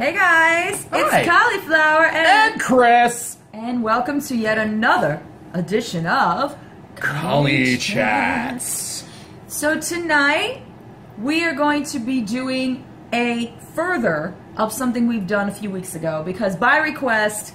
Hey guys, Hi. it's Cauliflower And Chris. and welcome to yet another edition of CholyChats. So tonight we are going to be doing a further of something we've done a few weeks ago, because by request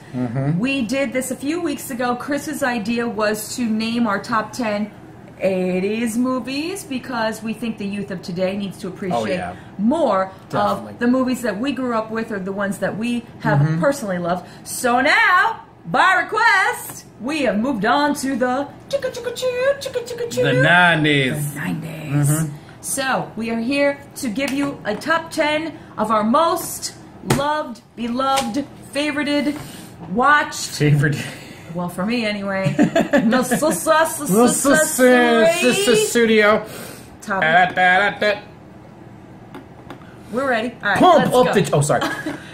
we did this a few weeks ago. Chris's idea was to name our top 10 80s movies, because we think the youth of today needs to appreciate more of the movies that we grew up with, or the ones that we have personally loved. So now, by request, we have moved on to the 90s. The 90s. So we are here to give you a top 10 of our most loved, beloved, favorited, watched. Well, for me anyway. Studio. We're ready. All right, Pump let's up go. the. Oh, sorry.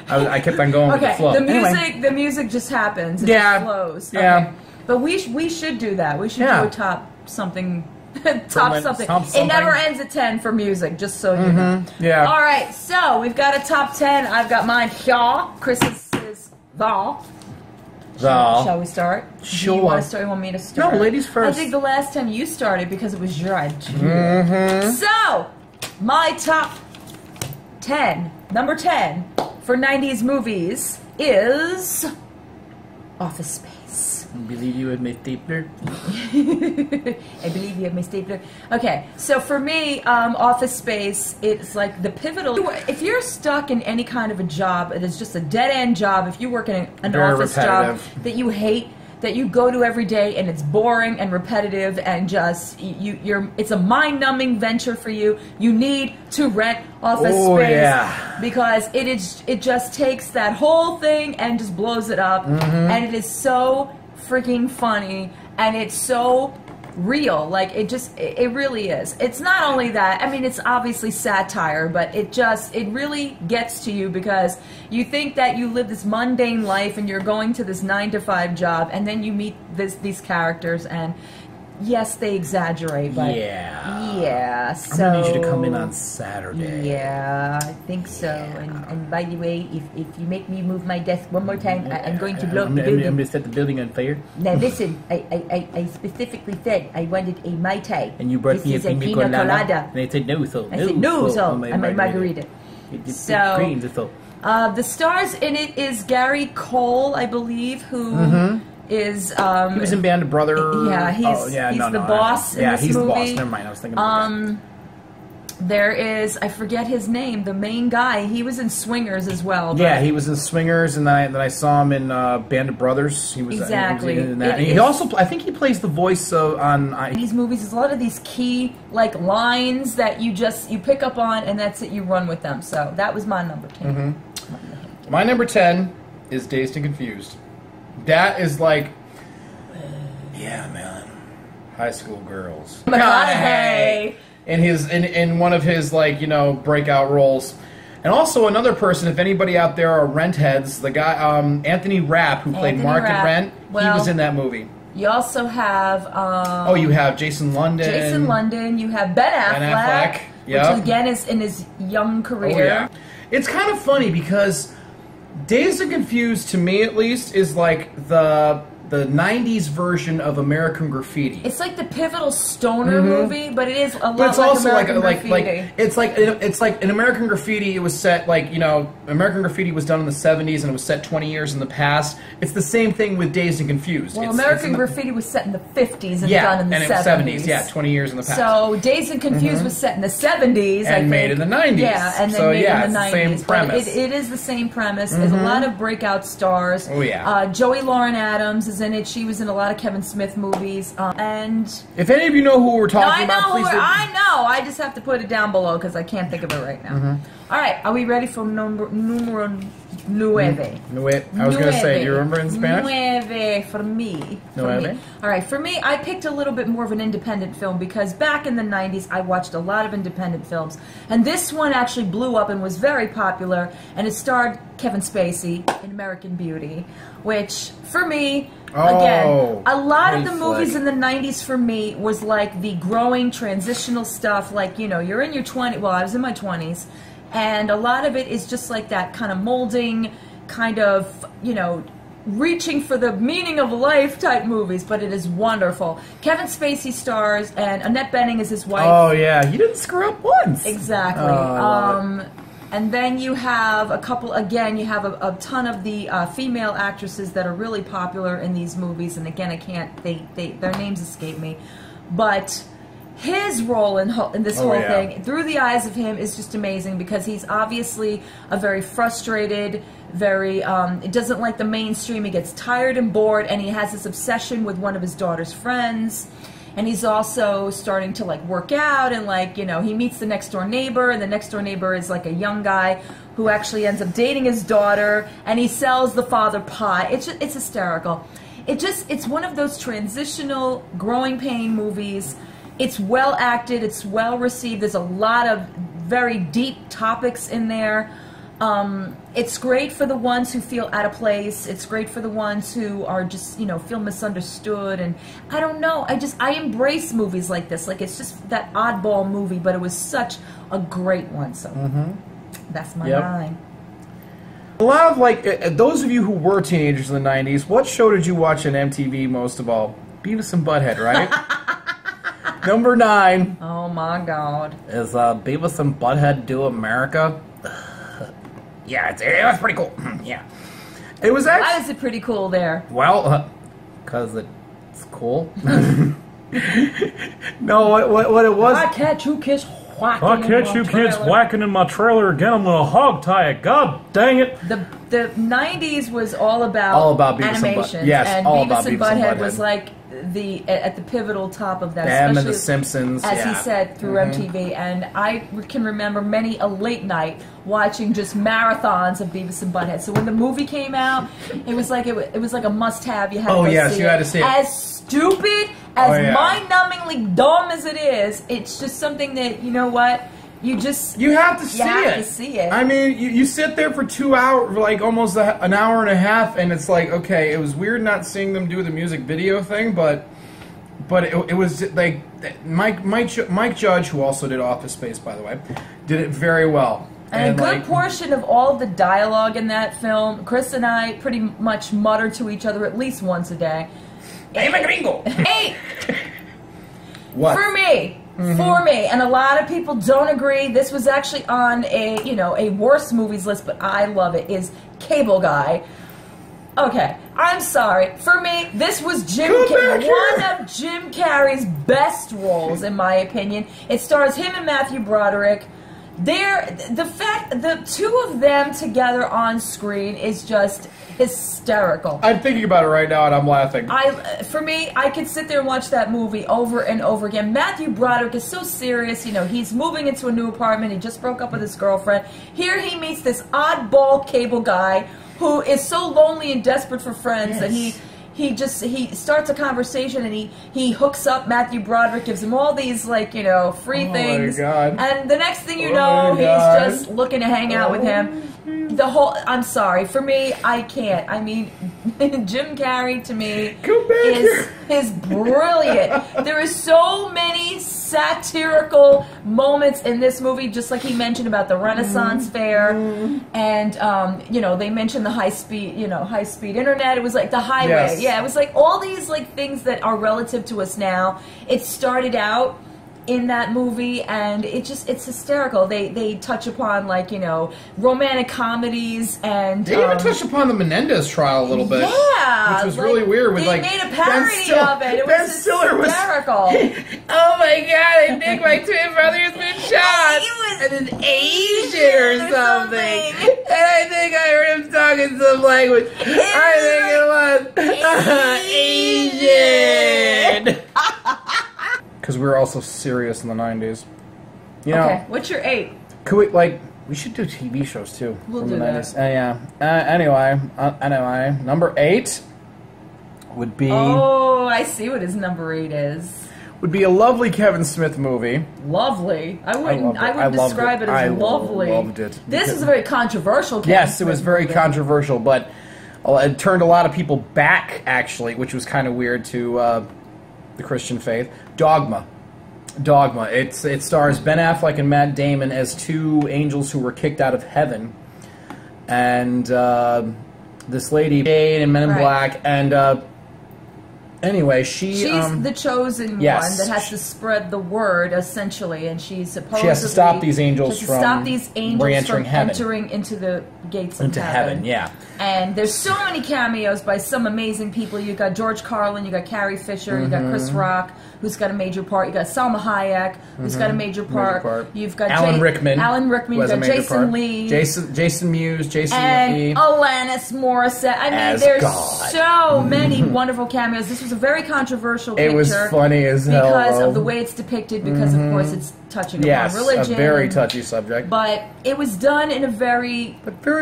I kept on going with the flow. The music just happens. It just flows. Yeah. Okay. But we should do that. We should do a top something. Top something. It never ends at 10 for music, just so you know. Yeah. All right, so we've got a top 10. I've got mine here. Chris's is Val. Shall we start? Sure. Do you want to start? You want me to start? No, ladies first. I think the last time you started because it was your idea. So, my top 10, number 10 for 90s movies is Office Space. I believe you had my stapler. I believe you have my stapler. Okay, so for me, Office Space, it's like the pivotal. If you're stuck in any kind of a job, it is just a dead-end job. If you work in an office job that you hate, that you go to every day, and it's boring and repetitive, and just it's a mind-numbing venture for you. You need to rent Office Space because it just takes that whole thing and just blows it up, and it is so freaking funny, and it's so real. Like, it really is. It's not only that, I mean, it's obviously satire, but it really gets to you, because you think that you live this mundane life and you're going to this 9-to-5 job, and then you meet these characters, and yes, they exaggerate, but so I'm gonna need you to come in on Saturday. Yeah, I think so. And by the way, if you make me move my desk one more time, I'm going to blow up the building. I'm gonna set the building on fire. Now listen, I specifically said I wanted a Mai Tai. And you brought me a pina colada. And I said no, so I said no, so I'm a margarita. So the stars in it is Gary Cole, I believe, who is he was in Band of Brothers. Yeah, he's the boss in this movie. He's the boss. Never mind, I was thinking about there is, I forget his name, the main guy. He was in Swingers as well. Yeah, he was in Swingers, and then I saw him in Band of Brothers. He was exactly. He was in that. And he also, I think he plays the voice on these movies. There's a lot of these key lines that you pick up on, and that's it. You run with them. So that was my number 10. My number 10 is Dazed and Confused. That is like, yeah, man, high school girls. McConaughey. In one of his breakout roles, and also another person. If anybody out there are Rent heads, the guy Anthony Rapp, who played Mark in Rent, he was in that movie. You also have you have Jason London. You have Ben Affleck, which again is in his young career. It's kind of funny because Dazed and Confused, to me at least, is like the 90s version of American Graffiti. It's like the pivotal stoner movie, but it is a lot. But it's also American Graffiti. It's like in American Graffiti, it was set American Graffiti was done in the 70s, and it was set 20 years in the past. It's the same thing with Dazed and Confused. Well, American Graffiti was set in the 50s and done in the 70s. Yeah, 20 years in the past. So Dazed and Confused was set in the 70s, and made in the 90s. Yeah, and then made in the 90s. It's the same premise. It is the same premise. There's a lot of breakout stars. Oh yeah. Joey Lauren Adams is in it. She was in a lot of Kevin Smith movies. And if any of you know who we're talking about, please. I know. I just have to put it down below because I can't think of it right now. All right. Are we ready for numero 9? I was going to say, do you remember in Spanish? Nueve for me. Nueve? All right. For me, I picked a little bit more of an independent film because back in the 90s, I watched a lot of independent films. And this one actually blew up and was very popular. And it starred Kevin Spacey in American Beauty, which, for me, again, a lot of the movies in the 90s for me was like the growing transitional stuff. Like, you're in your 20s. Well, I was in my 20s. And a lot of it is just like that kind of molding, kind of, you know, reaching for the meaning of life type movies, but it is wonderful. Kevin Spacey stars, and Annette Bening is his wife. Oh yeah, he didn't screw up once. Exactly. I love it. And then you have a couple, again, you have a ton of the female actresses that are really popular in these movies, and again, I can't, their names escape me, but his role in this whole thing, through the eyes of him, is just amazing, because he's obviously a very frustrated, very, doesn't like the mainstream, he gets tired and bored, and he has this obsession with one of his daughter's friends, and he's also starting to like work out, and like, you know, he meets the next door neighbor, and the next door neighbor is like a young guy who actually ends up dating his daughter, and he sells the father pie. It's hysterical. It's one of those transitional growing pain movies. It's well acted, it's well received, there's a lot of very deep topics in there. It's great for the ones who feel out of place. It's great for the ones who are just, you know, feel misunderstood. And I don't know, I embrace movies like this. Like, it's just that oddball movie, but it was such a great one. So that's my 9. A lot of, like, those of you who were teenagers in the 90s, what show did you watch on MTV most of all? Beavis and Butthead, right? Number 9. Oh my God. Is Beavis and Butthead Do America? Yeah, it was pretty cool. Yeah. It was actually... Why is it pretty cool there? Well, because it's cool. No, what it was... I catch you kids whacking I catch you kids whacking in my trailer again, I'm gonna hog tie it. God dang it. The 90s was all about Beavis animation. And Butthead. Yes, and all Beavis about and Beavis and Butthead Butthead was like at the pivotal top of that. Them and The Simpsons, as he said, through MTV. And I can remember many a late night watching just marathons of Beavis and Butthead. So when the movie came out, it was like a must-have. You had to go see you had to see it. As stupid, as mind-numbingly dumb as it is, it's just something that, you know what, you have to see it. I mean, you sit there for 2 hours, like almost an hour and a half, and it's like, okay, it was weird not seeing them do the music video thing, but it was like Mike Judge, who also did Office Space, by the way, did it very well. And a good portion of all of the dialogue in that film, Chris and I pretty much mutter to each other at least once a day. Hey, my gringo! Hey! What? For me, and a lot of people don't agree, this was actually on a worst movies list, but I love it, is Cable Guy. Okay, I'm sorry. For me, this was one of Jim Carrey's best roles, in my opinion. It stars him and Matthew Broderick. The two of them together on screen is just hysterical. I'm thinking about it right now and I'm laughing. For me, I could sit there and watch that movie over and over again. Matthew Broderick is so serious, you know, he's moving into a new apartment, he just broke up with his girlfriend. Here he meets this oddball cable guy who is so lonely and desperate for friends that he starts a conversation and he hooks up Matthew Broderick, gives him all these, like, you know, free things. My God. And the next thing you know, he's just looking to hang out with him. I'm sorry, for me, I can't. I mean, Jim Carrey to me is brilliant. There is so many satirical moments in this movie, just like he mentioned about the Renaissance Fair, and you know, they mentioned the high speed internet. It was like the highway. Yeah, it was like all these like things that are relative to us now. It started out in that movie, and it's hysterical. They touch upon, like, you know, romantic comedies, and they even touched upon the Menendez trial a little bit. Yeah, which was really weird. With, they made a parody of it. It was hysterical. Oh my God! I think my twin brother's been shot, and an Asian or something. And I think I heard him talking some language. I think it was Asian. Because we were also serious in the 90s. You know, okay, what's your 8? Could we should do TV shows too. We'll from do the 90s. that. Anyway, number 8 would be... Oh, I see what his number 8 is. Would be a lovely Kevin Smith movie. Lovely. I would describe it as lovely. I loved it. This is a very controversial Kevin Yes, Smith it was very movie. controversial, but it turned a lot of people back, actually, which was kind of weird to the Christian faith. Dogma. Dogma. It stars Ben Affleck and Matt Damon as two angels who were kicked out of heaven, and this lady in Men in Black, and anyway, she's the chosen one that has to spread the word, essentially, and she has to stop these angels from entering heaven. into the gates of heaven. Yeah. And there's so many cameos by some amazing people. You got George Carlin, you got Carrie Fisher, you got Chris Rock, who's got a major part. You got Salma Hayek, who's got a major part. You've got Alan Rickman. You've got Jason Lee, Jason Mewes, Jason and Alanis Morissette. I mean, there's so many wonderful cameos. This was a very controversial picture. It was funny as hell because of the way it's depicted. Because of course it's touching upon religion. A very touchy subject. But it was done in a very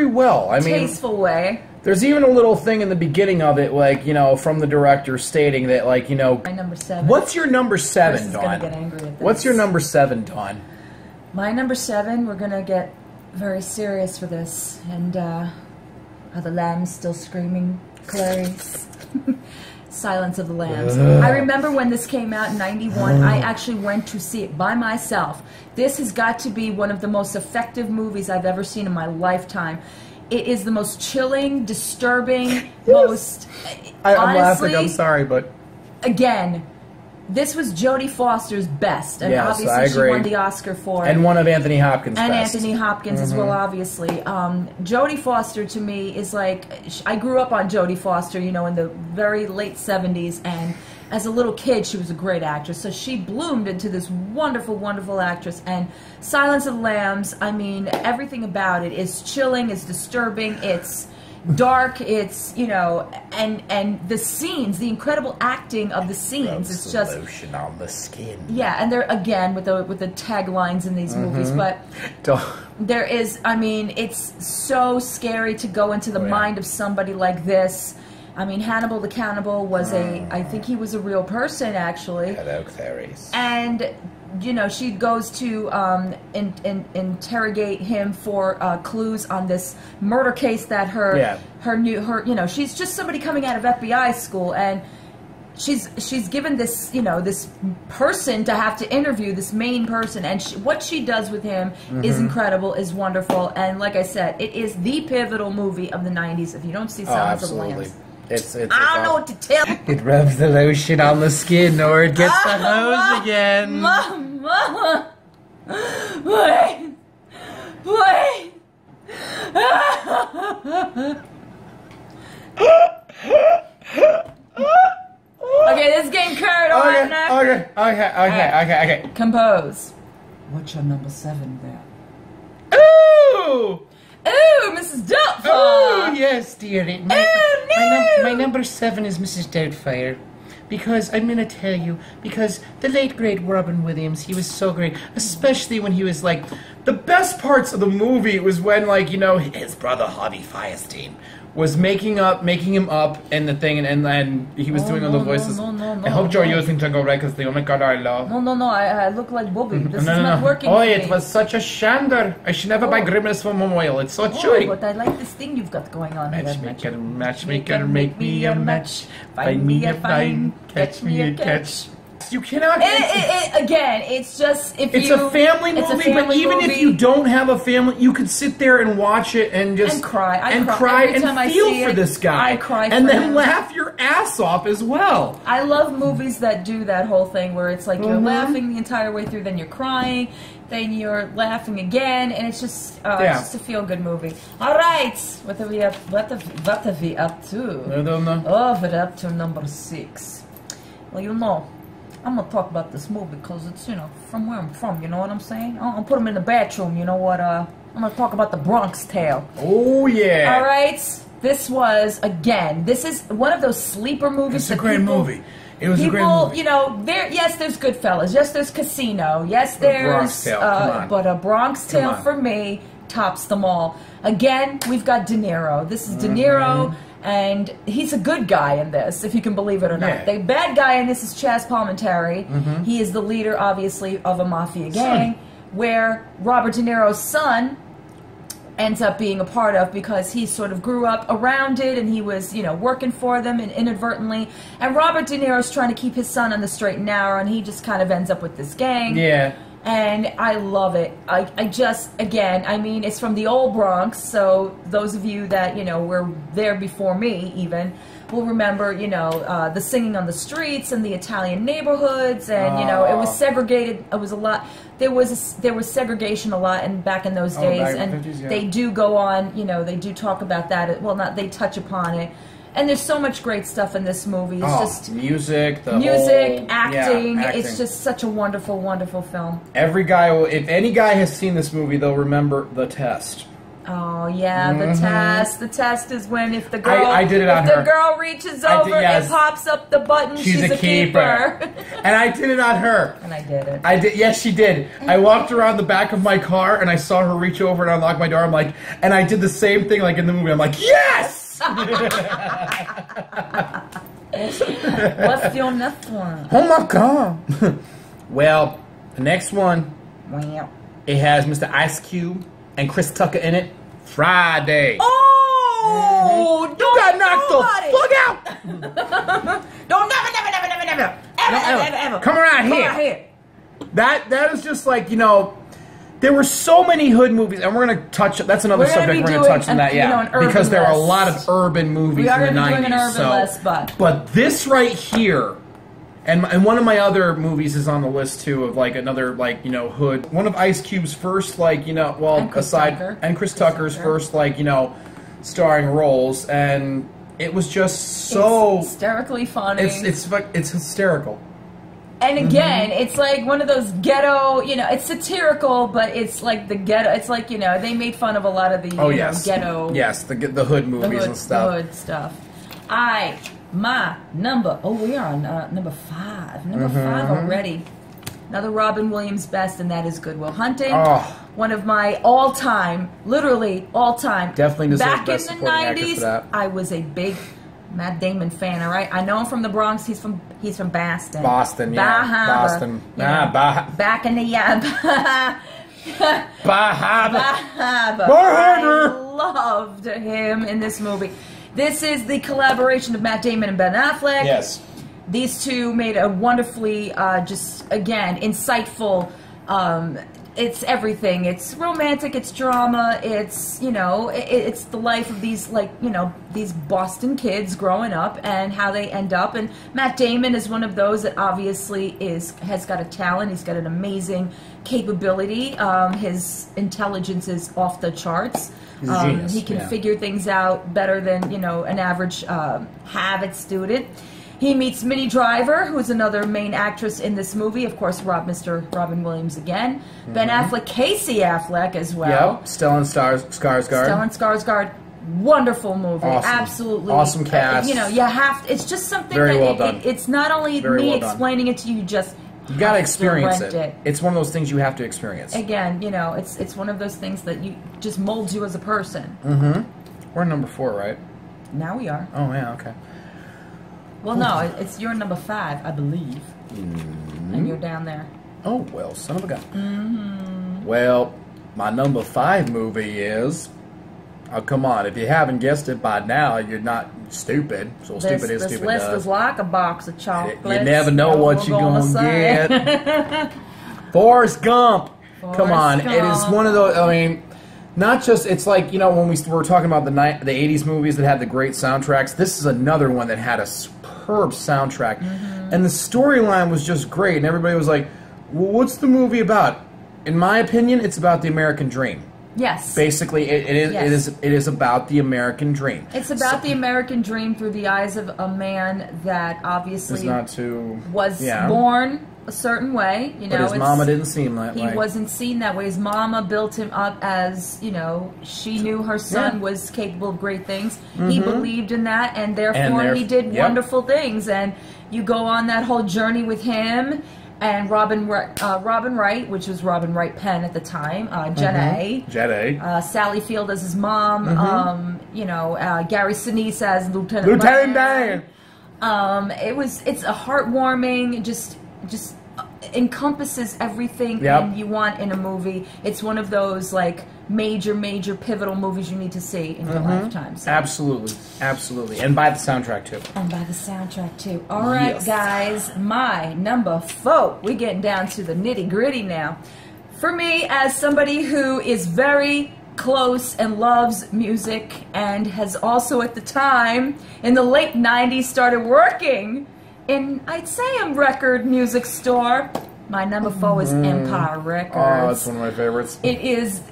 well. I mean, tasteful way. There's even a little thing in the beginning of it, like, you know, from the director stating that, like, you know... My number 7. What's your number 7, Dawn? Gonna get angry at this. What's your number 7, Dawn? My number 7, we're going to get very serious for this. And, are the lambs still screaming, Clarice? Silence of the Lambs. I remember when this came out in '91, I actually went to see it by myself. This has got to be one of the most effective movies I've ever seen in my lifetime. It is the most chilling, disturbing, most... I'm laughing, I'm sorry, but... Again, this was Jodie Foster's best, and obviously she won the Oscar for it. And one of Anthony Hopkins' best. And Anthony Hopkins as well, obviously. Jodie Foster, to me, is like... I grew up on Jodie Foster, you know, in the very late 70s, and as a little kid, she was a great actress. So she bloomed into this wonderful, wonderful actress. And Silence of the Lambs, I mean, everything about it is chilling, it's disturbing, it's dark, it's, you know, and the scenes, the incredible acting of the scenes, it's just lotion on the skin. Yeah, and they're again with the taglines in these movies, but there is, I mean, it's so scary to go into the mind of somebody like this. I mean, Hannibal the Cannibal was I think he was a real person, actually. Hello, Clarice. And, you know, she goes to interrogate him for clues on this murder case that you know, she's just somebody coming out of FBI school, and she's given this, you know, this person to have to interview, this main person, and what she does with him is incredible, is wonderful, and like I said, it is the pivotal movie of the 90s. If you don't see Silence of the Lambs. I don't know what to tell. It rubs the lotion on the skin, or it gets the hose again. Mama, wait. Okay, this is getting current. Okay. Compose. What's your number 7 there? Ooh! Ooh, Mrs. Doubtfire! Oh, yes, dearie. My number 7 is Mrs. Doubtfire. Because, I'm going to tell you, because the late, great Robin Williams, he was so great. Especially when he was, like, the best parts of the movie was when, like, you know, his brother Harvey Firestein was making him up in the thing, and then he was doing all the voices. I hope you're using Jungle Records, the only God I love. No, I look like Bobby. This is not working for me. It was such a shander. I should never buy Grimace for Memorial. It's so chewy. But I like this thing you've got going on. Matchmaker, make me a match. Find me a find, catch me a catch. You cannot. Again, it's just it's a family movie, but even if you don't have a family, you could sit there and watch it and just cry and feel for this guy. I cry and then laugh your ass off as well. I love movies that do that whole thing where it's like you're laughing the entire way through, then you're crying, then you're laughing again, and it's just a feel-good movie. All right, what are we up to? I don't know. Oh, we're up to number 6. Well, you know, I'm gonna talk about this movie because it's, you know, from where I'm from, you know what I'm saying? I'll put them in the bathroom, you know what, I'm gonna talk about The Bronx Tale. Oh, yeah. Alright, this is one of those sleeper movies. It's a great movie. It was a great movie. You know, yes, there's Goodfellas, yes, there's Casino, yes, there's, Bronx Tale, come on. But A Bronx Tale for me tops them all. Again, we've got De Niro. This is De Niro. And he's a good guy in this, if you can believe it or not. Yeah. The bad guy in this is Chaz Palminteri. He is the leader, obviously, of a mafia gang, where Robert De Niro's son ends up being a part of, because he sort of grew up around it and he was, you know, working for them and inadvertently. And Robert De Niro's trying to keep his son on the straight and narrow, and he just kind of ends up with this gang. Yeah. And I love it. I just, again, I mean, it's from the old Bronx, so those of you that, you know, were there before me even, will remember, you know, the singing on the streets and the Italian neighborhoods, and, you know, it was segregated. It was a lot. There was segregation a lot back in those days, and 50s, yeah. They do go on, you know, they do talk about that. Well, they touch upon it. And there's so much great stuff in this movie. It's just music, acting. Yeah, acting. It's just such a wonderful, wonderful film. Every guy, if any guy has seen this movie, they'll remember The Test. Oh yeah, the test. The test is when if the girl, I did it on her. The girl reaches over and pops up the button, she's a keeper. And I did it on her. And I did it. I did. Yes, she did. I walked around the back of my car and I saw her reach over and unlock my door. I'm like, and I did the same thing like in the movie. I'm like, yes. What's your next one? Oh my god. Well, the next one, it has Mr. Ice Cube and Chris Tucker in it. Friday. Oh, you got knocked the fuck out. Don't never. Come around here. That is just like, you know, there were so many hood movies, and we're going to touch. That's another subject we're going to touch on that, yeah, because there are a lot of urban movies in the 90s. We are doing an urban list, but this right here. And one of my other movies is on the list too, of like another, like, you know, hood. One of Ice Cube's first, like, you know, well, and Chris Tucker's first, like, you know, starring roles, and it was just so it's hysterically funny. It's hysterical. And again, it's like one of those ghetto, you know, it's satirical, but it's like the ghetto. It's like, you know, they made fun of a lot of the know, ghetto. Yes, the hood movies and stuff. The hood stuff. My number, we are on number 5. Number 5 already. Another Robin Williams best, and that is Good Will Hunting. Oh. One of my all-time, literally all-time. Definitely deserves back best in the supporting actor for 90s, that. I was a big Matt Damon fan, all right? I know him from the Bronx. He's from Boston. Boston, yeah. Boston. Back in the Bahama. I loved him in this movie. This is the collaboration of Matt Damon and Ben Affleck. Yes. These two made a wonderfully, just, again, insightful, it's everything. It's romantic, it's drama, it's, you know, it's the life of these, like, you know, these Boston kids growing up and how they end up. And Matt Damon is one of those that obviously has got a talent. He's got an amazing capability. His intelligence is off the charts. He's a genius. He can figure things out better than, you know, an average Harvard student. He meets Minnie Driver, who's another main actress in this movie. Of course, Mr. Robin Williams again. Ben Affleck, Casey Affleck as well. Yep, Stellan Skarsgård. Stellan Skarsgård. Wonderful movie. Awesome. Absolutely. Awesome cast. You know, you have to, it's just something Very that well done. It's not only Very me well done. explaining it to you, just you gotta experience rent it. It's one of those things you have to experience. Again, you know, it's one of those things that you just molds you as a person. We're number 4, right? Now we are. Oh yeah, okay. Well, no, it's your number 5, I believe. And you're down there. Oh, well, son of a gun. Well, my number 5 movie is... Oh, come on. If you haven't guessed it by now, you're not stupid. So stupid is stupid This list does. is like a box of chocolates. You never know what you're going to get. Forrest Gump. Come on. It is one of those... I mean... Not just, it's like, you know, when we were talking about the 80s movies that had the great soundtracks, this is another one that had a superb soundtrack. And the storyline was just great, and everybody was like, well, what's the movie about? In my opinion, it's about the American dream. Yes. Basically, it is about the American dream. It's about the American dream through the eyes of a man that obviously was born a certain way, you know. But his mama didn't seem that way. He wasn't seen that way. His mama built him up as, you know, she knew her son was capable of great things. He believed in that, and therefore he did wonderful things. And you go on that whole journey with him and Robin Wright, which was Robin Wright Penn at the time, Jenna A. Sally Field as his mom, you know, Gary Sinise as Lieutenant Dan. It's a heartwarming, just encompasses everything you want in a movie. It's one of those like major pivotal movies you need to see in your lifetime. So. Absolutely, and buy the soundtrack too. All right, guys, my number 4. We're getting down to the nitty gritty now. For me, as somebody who is very close and loves music and has also at the time in the late 90s started working in, I'd say, a record music store. My number 4 is Empire Records. Oh, that's one of my favorites. It is,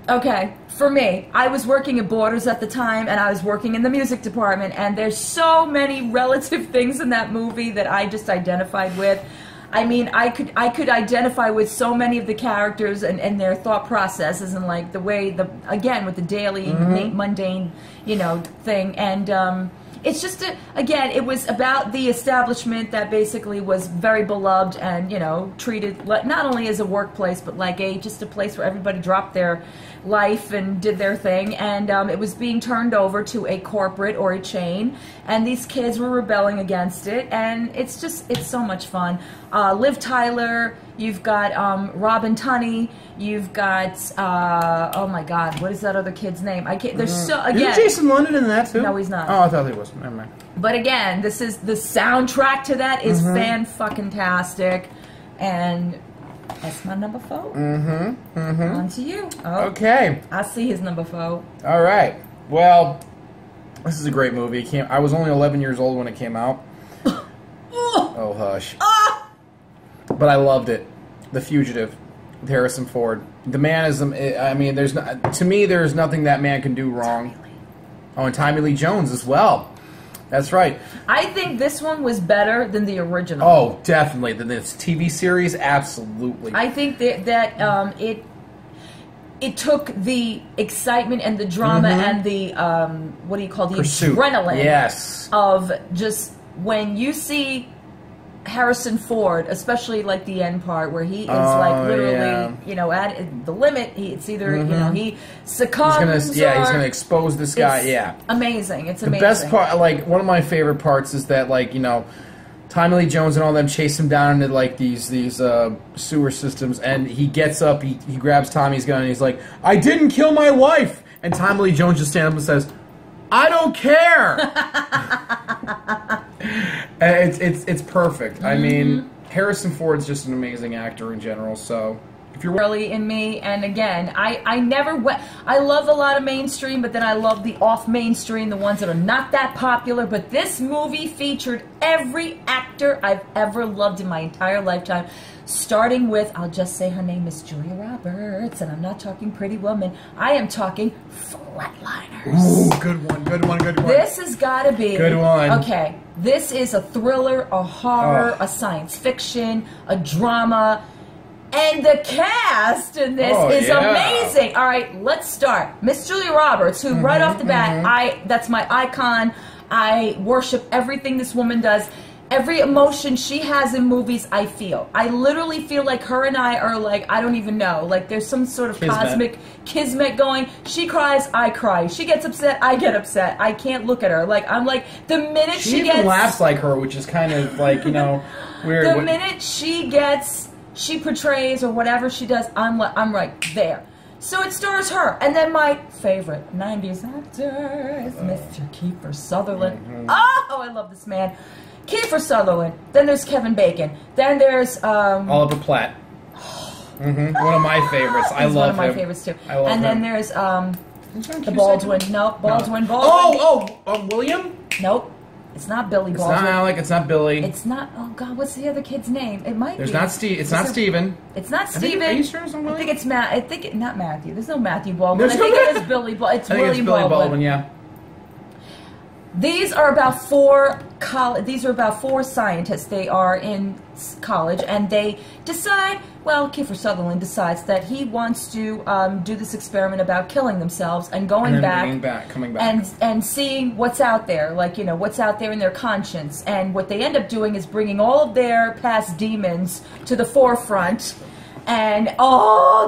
okay, for me, I was working at Borders at the time, and I was working in the music department, and there's so many relative things in that movie that I just identified with. I mean, I could identify with so many of the characters and their thought processes and like the way again with the daily mundane, you know, thing, and it's just again, it was about the establishment that basically was very beloved and, you know, treated not only as a workplace but like just a place where everybody dropped their life and did their thing, and it was being turned over to a corporate or a chain, and these kids were rebelling against it, and it's so much fun. Liv Tyler, you've got Robin Tunney, you've got oh my God, what is that other kid's name? I can't. There's so again. Is Jason London in that too? No, he's not. Oh, I thought he was. Never mind. But again, this is the soundtrack to that is fan-fucking-tastic, and that's my number 4. On to you. Oh, okay. I see his number 4. All right. Well, this is a great movie. I was only 11 years old when it came out. Oh, hush. But I loved it. The Fugitive with Harrison Ford. The man is, I mean, to me, there's nothing that man can do wrong. Oh, and Tommy Lee Jones as well. That's right. I think this one was better than the original. Oh, definitely. Than this TV series, absolutely. I think that it took the excitement and the drama and the what do you call the pursuit. Adrenaline of just when you see Harrison Ford, especially like the end part where he is like literally, you know, at the limit. It's either you know he succumbs. He's gonna expose this guy. It's amazing. It's amazing. The best part, like one of my favorite parts, is that like you know, Tommy Lee Jones and all them chase him down into like these sewer systems, and he gets up, he grabs Tommy's gun, and he's like, "I didn't kill my wife," and Tommy Lee Jones just stands up and says, "I don't care." It's perfect. I mean, Harrison Ford's just an amazing actor in general. So if you're really in me, and again, I never went. I love a lot of mainstream, but then I love the off mainstream, the ones that are not that popular. But this movie featured every actor I've ever loved in my entire lifetime. Starting with, I'll just say her name is Julia Roberts, and I'm not talking Pretty Woman. I am talking Flatliners. Ooh, good one, good one, good one. This has got to be... Good one. Okay, this is a thriller, a horror, a science fiction, a drama, and the cast in this is amazing. All right, let's start. Miss Julia Roberts, who right off the bat, that's my icon. I worship everything this woman does. Every emotion she has in movies, I feel. I literally feel like her and I are like, I don't even know. Like there's some sort of cosmic kismet going. She cries, I cry. She gets upset, I get upset. I can't look at her. Like, I'm like, the minute she even laughs like her, which is kind of like, you know, weird. The minute she portrays or whatever she does, I'm right there. So it stars her. And then my favorite 90s actor is Mr. Kiefer Sutherland. Oh, I love this man. Kiefer Sutherland. Then there's Kevin Bacon. Then there's Oliver Platt. One of my favorites. I love him. One of my favorites too. I love him. And then there's the Baldwin. Nope, Baldwin. William? Nope. It's not Billy Baldwin. It's not Alec. It's not Billy. It's not. Oh God, what's the other kid's name? It might be. It's not Steven. It's not Steven. Are you sure it's not William? I think it's Matt. I think not Matthew. There's no Matthew Baldwin. I think it is Billy Baldwin. It's William Baldwin. Billy Baldwin. Yeah. These are about four scientists. They are in college, and they decide. Well, Kiefer Sutherland decides that he wants to do this experiment about killing themselves and coming back, and seeing what's out there, like what's out there in their conscience. And what they end up doing is bringing all of their past demons to the forefront. And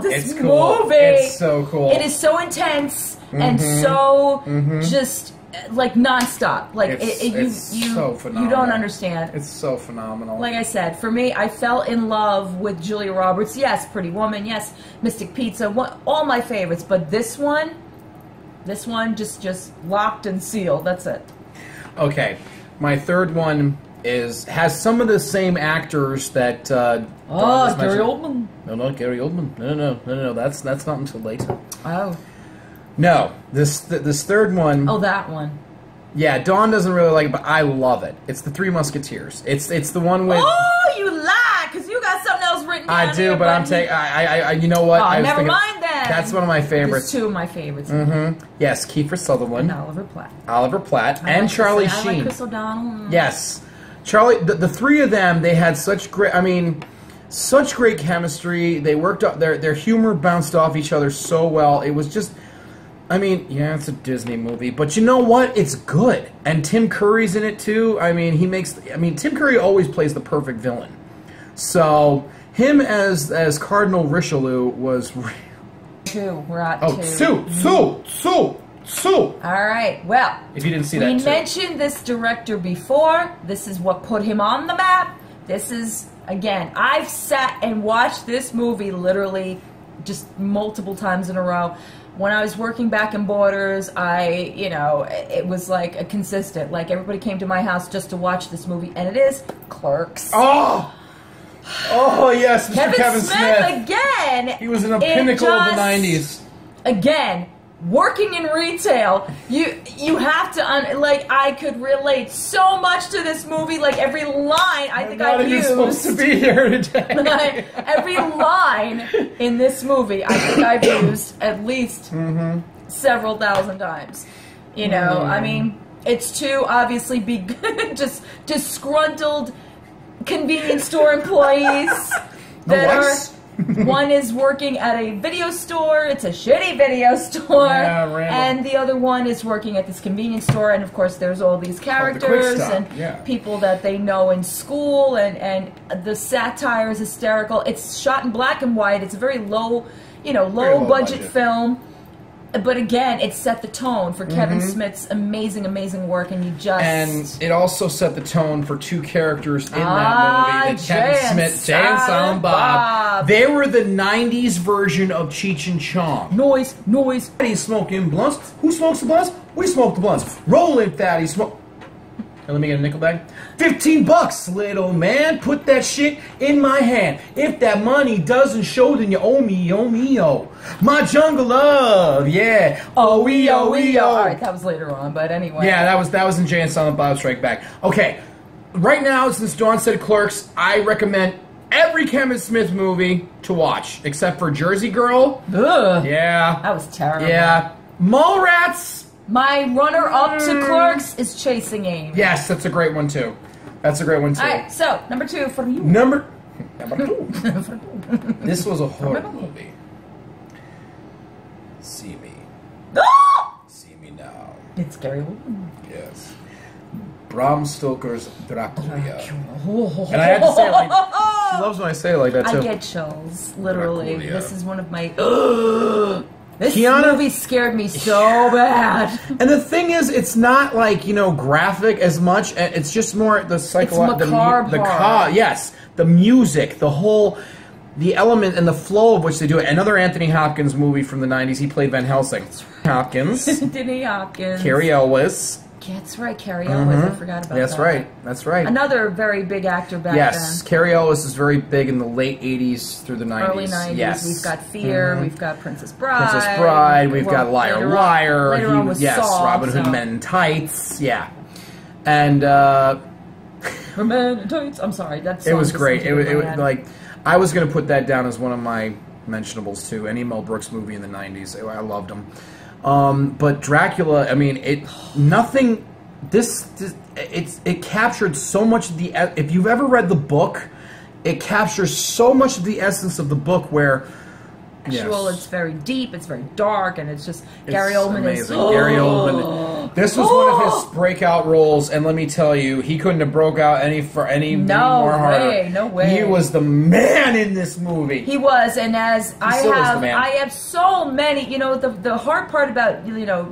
this it's movie, cool. It's so cool. It is so intense and so just like nonstop. Like it's so phenomenal. You don't understand. It's so phenomenal. Like I said, for me, I fell in love with Julia Roberts. Yes, Pretty Woman. Yes, Mystic Pizza. All my favorites. But this one just locked and sealed. That's it. Okay, my third one has some of the same actors that. Gary Oldman. No, not Gary Oldman. No. That's not until later. Oh. No, this third one. Oh, that one. Yeah, Dawn doesn't really like it, but I love it. It's the Three Musketeers. It's the one with. Oh, you lie, because you got something else written down. I do, but I'm taking. I you know what? Oh, never mind then. That's one of my favorites. There's two of my favorites. Mm-hmm. Yes, Kiefer Sutherland. And Oliver Platt. And Charlie Sheen. I like Chris O'Donnell. Yes, Charlie. The three of them, they had such great. I mean, such great chemistry. They worked up their humor bounced off each other so well. It was just. I mean, yeah, it's a Disney movie, but you know what? It's good. And Tim Curry's in it too. I mean, Tim Curry always plays the perfect villain. So, him as Cardinal Richelieu was... Two. We're at two. Two. All right. Well, if you didn't see that, we mentioned this director before. This is what put him on the map. This is, again, I've sat and watched this movie literally just multiple times in a row. When I was working back in Borders, it was like a consistent. Like, everybody came to my house just to watch this movie, and it is Clerks. Oh, yes, Mr. Kevin Smith. Again. He was in a pinnacle of the 90s. Again, working in retail, you have to, I could relate so much to this movie. Like, every line I think I've used. You're supposed to be here today. Every line in this movie I think I've used at least several thousand times. You know, I mean, it's two obviously just disgruntled convenience store employees that are... One is working at a video store. It's a shitty video store. Yeah, and the other one is working at this convenience store. And, of course, there's all these characters and people that they know in school. And the satire is hysterical. It's shot in black and white. It's a very low budget film. But again, it set the tone for Kevin Smith's amazing work, and And it also set the tone for two characters in that movie, Kevin Smith, Jay and Silent Bob. They were the 90s version of Cheech and Chong. Noise. He's smoking blunts. Who smokes the blunts? We smoke the blunts. Rolling fatty smoke. Let me get a nickel bag. $15, little man. Put that shit in my hand. If that money doesn't show, then you owe me, My jungle love, yeah. Oh, we. All right, that was later on, but anyway. Yeah, that was in Jay and Silent Bob Strike Back. Okay, right now, since Dawn said Clerks, I recommend every Kevin Smith movie to watch, except for Jersey Girl. Ugh. Yeah. That was terrible. Yeah. Mallrats. My runner-up to Clerks is Chasing Amy. Yes, that's a great one, too. All right, so, number two for you. Number two. This was a horror movie. See Me. See Me Now. It's Gary Oldman. Yes. Bram Stoker's Dracula. And I had to say it like... She loves when I say it like that, too. I get chills, literally. Dracula. This is one of my... This movie scared me so bad. And the thing is, it's not like, graphic as much. It's just more the psychological... It's macabre. Yes. The music, the element and the flow of which they do it. Another Anthony Hopkins movie from the 90s. He played Van Helsing. Hopkins. Anthony Hopkins. Carrie Elwes. Yeah, that's right, Carrie Elwes. I forgot about that. That's right. Another very big actor back then. Yes, Carrie Elwes is very big in the late 80s through the 90s. Early 90s. Yes. We've got Fear. We've got Princess Bride. We've got Liar Liar. Later on was Saw, Robin Hood Men in Tights. Yeah. And Men in Tights. I'm sorry. It was great. It was like, I was going to put that down as one of my mentionables too. Any Mel Brooks movie in the 90s. I loved them. But Dracula, I mean, it captured so much of the, if you've ever read the book, it captures so much of the essence of the book where, it's very deep, it's very dark, and it's just, Gary Oldman amazing. is, Gary Oldman, This was one of his breakout roles, and let me tell you, he couldn't have broke out any more harder. No way. He was the man in this movie. He was, and as I have so many. You know, the hard part about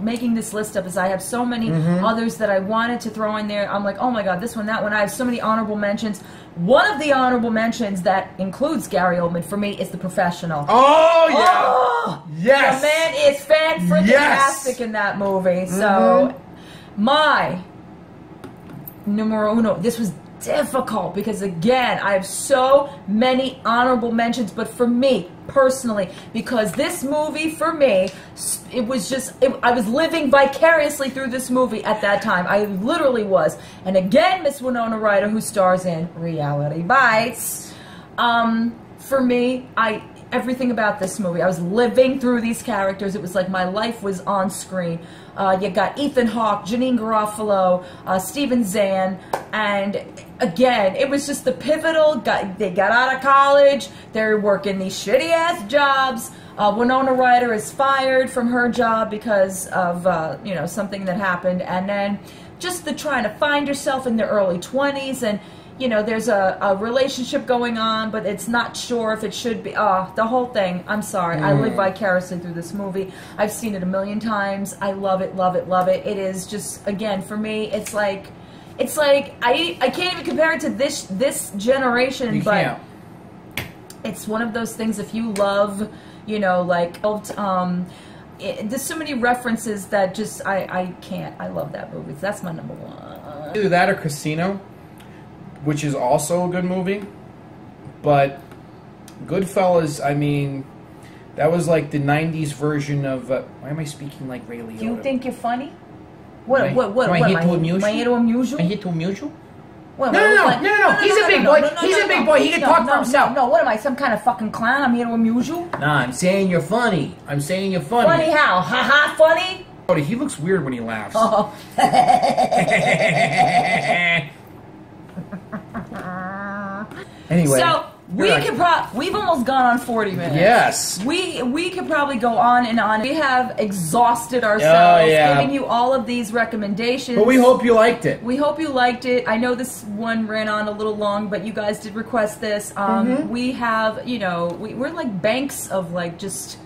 making this list up is I have so many others that I wanted to throw in there. I'm like, oh my god, this one, that one. I have so many honorable mentions. One of the honorable mentions that includes Gary Oldman for me is The Professional. Oh yeah, oh, yes. The man is fan-freaking-tastic in that movie. So my numero uno. This was difficult because again, I have so many honorable mentions, but for me personally, because this movie for me, it was just I was living vicariously through this movie at that time. I literally was. And again, Miss Winona Ryder, who stars in Reality Bites. For me, everything about this movie, I was living through these characters. It was like my life was on screen. You got Ethan Hawke, Janine Garofalo, Steven Zahn, and again, it was just the pivotal. They got out of college. They're working these shitty-ass jobs. Winona Ryder is fired from her job because of something that happened, and then just the trying to find yourself in the early 20s, and there's a relationship going on, but it's not sure if it should be. The whole thing. I'm sorry. I live vicariously through this movie. I've seen it a million times. I love it, love it, love it. It is just, again, for me, it's like I can't even compare it to this generation, you but can't. It's one of those things. If you love, there's so many references that just I can't. I love that movie. That's my number one. Either that or Casino, which is also a good movie, but Goodfellas, I mean, that was like the 90s version of, why am I speaking like Ray Liotta? Do you think you're funny? What Am I here to amuse you? Am I here to amuse you? I'm here to amuse you? No. He's a big boy. He's a big boy. He can talk for himself. No, what am I, some kind of fucking clown? I'm here to amuse you? Nah, I'm saying you're funny. I'm saying you're funny. Funny how? Ha-ha, funny? He looks weird when he laughs. Oh. Anyway. So, we've almost gone on 40 minutes. Yes. We could probably go on and on. We have exhausted ourselves giving you all of these recommendations. But we hope you liked it. We hope you liked it. I know this one ran on a little long, but you guys did request this. We have, we're like banks of like just,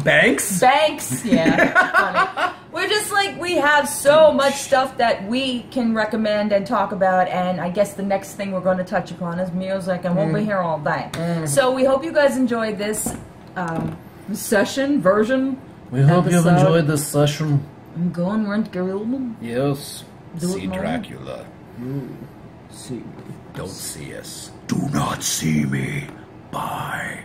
Banks? Banks, yeah. Funny. We're just like, we have so much stuff that we can recommend and talk about, and I guess the next thing we're going to touch upon is music, and we'll be here all day. So we hope you guys enjoyed this version. We hope you've enjoyed this session. I'm going rent Gorilla. Yes. See Dracula. See. Don't see us. Do not see me. Bye.